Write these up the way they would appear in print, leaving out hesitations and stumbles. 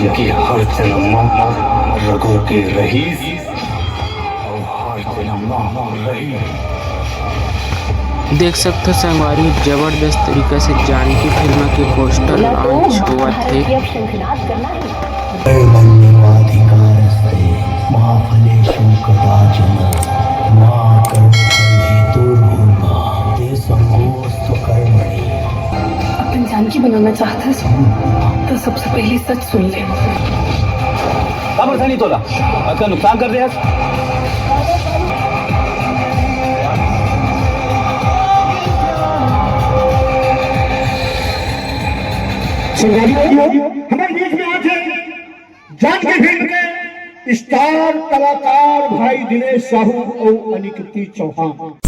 जानकी हर जन्म रघु के रहीस और हर जन्म रहीस। देख सकते हो संगवारी, जबरदस्त तरीके से जानकी फिल्म के पोस्टर लॉन्च हुआ थे। अपन जानकी बनाना चाहता है तो सबसे पहले सच सुन ले। नहीं तोला अच्छा नुकसान कर दिया। हमारे बीच में आज जानकी फिल्म के स्टार कलाकार भाई दिनेश साहू और अनिकेती चौहान।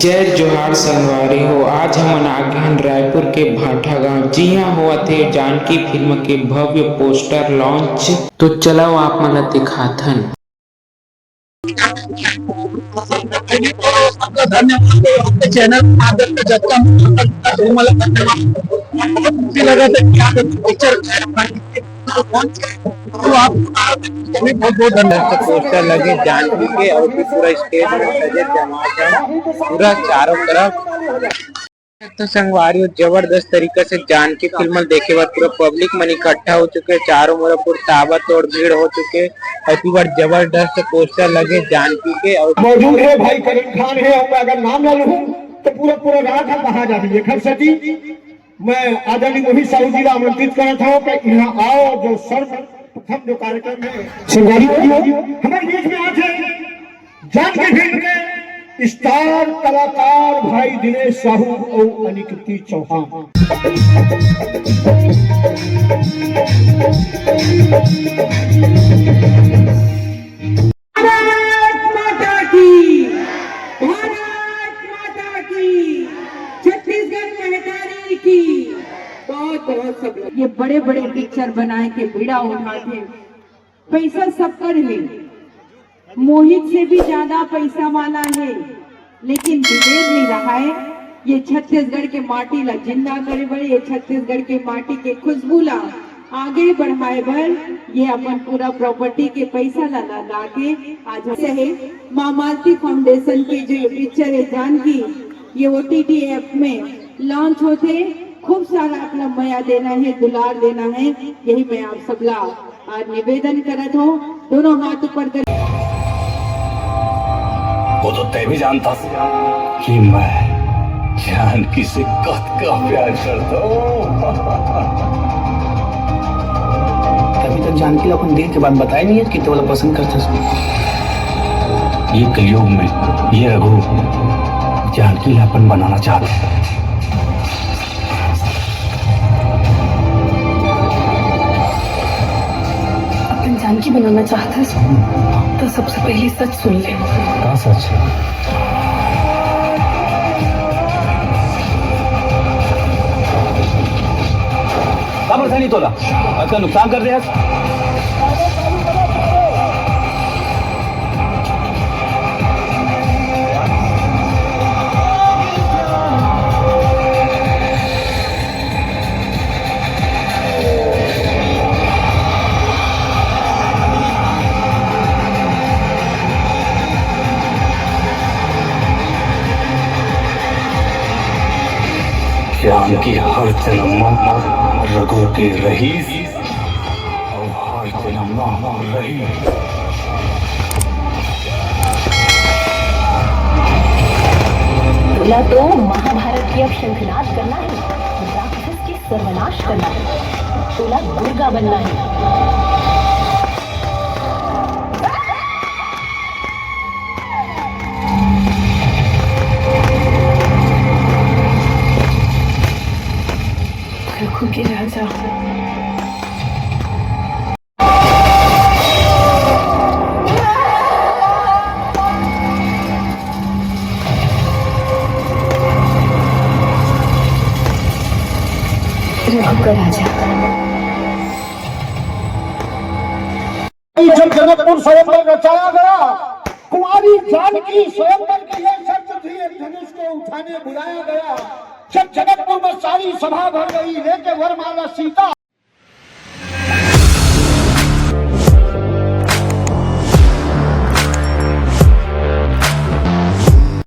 जय जोहार संगवारी हो। आज हम आगे हैं रायपुर के भाटा गांव। जी हाँ, हुआ थे जानकी फिल्म के भव्य पोस्टर लॉन्च। तो चलो आप मला दिखाथन। आपका धन्यवाद आपके चैनल आदर का जत्था मला लगा था पिक्चर तो आप बहुत बहुत धन्यवाद। पोस्टर लगे जानकी के और पूरा स्टेज में सजे टमाटर पूरा चारों तरफ। तो संगवारी जबरदस्त तरीके से जानकी फिल्म देखे बाद पूरा पब्लिक मन इकट्ठा हो चुके, चारों ओर पूरा ताबा तोड़ भीड़ हो चुके। और बार जबरदस्त पोस्टर लगे जानकी के और मौजूद है भाई करीम खान है। और अगर नाम ना लूं तो पूरा पूरा रात है कहा जा रही है। खर्चा जी मैं आदरणीय मोहित साहू जी को आमंत्रित कर था कि यहाँ आओ। जो सर्वप्रथम जो कार्यक्रम है संगवारी हमारे बीच में आज है जानकी फिल्म के स्टार कलाकार भाई दिनेश साहू और अनिकेती चौहान। भारत माता की, भारत माता की, छत्तीसगढ़ महतारी की। बहुत बहुत सब लोग ये बड़े बड़े पिक्चर बनाए के बीड़ा उठाते, पैसा सब कर ले। मोहित से भी ज्यादा पैसा वाला है, लेकिन विवेक नहीं रहा है। ये छत्तीसगढ़ के माटी ला जिंदा करे बर, ये छत्तीसगढ़ के माटी के खुशबू ला आगे बढ़ाए बर, ये अपन पूरा प्रॉपर्टी के पैसा ला लगा के आज है माँ मालती फाउंडेशन की जो ये पिक्चर है जानकी, ये OTT ऐप में लॉन्च होते। खूब सारा अपना माया देना है, दुलार देना है। यही मैं आप सबला आज निवेदन करत हूँ। दोनों हाथ ऊपर कर। वो तो तय भी जानता कि मैं जानकी से कद का प्यार करता हूँ। अभी तक जानकी ला अपन देर के बाद बताया नहीं है कि तो पसंद करता है। ये कलयुग में ये रघु जानकी ला अपन बनाना चाहता है। अपन जानकी बनाना चाहता है तो सबसे पहले सच सुन ले। क्या सच है? नहीं तोला अच्छा नुकसान कर दिया। जानकी हर जन्म रघु के रहीस और हर जन्म रहीस। तुला तो महाभारत की अब शंखनाद करना है, राक्षस की सर्वनाश करना है। तुला दुर्गा बनना है। रघु के राजा रघु का राजा। जब जनकपुर स्वयंवर रचाया गया, कुमारी जानकी स्वयंवर की यह शर्त थी, एक धनुष के को उठाने बुलाया गया। जब जनकपुर में सारी सभा भर गई, लेके वरमाला सीता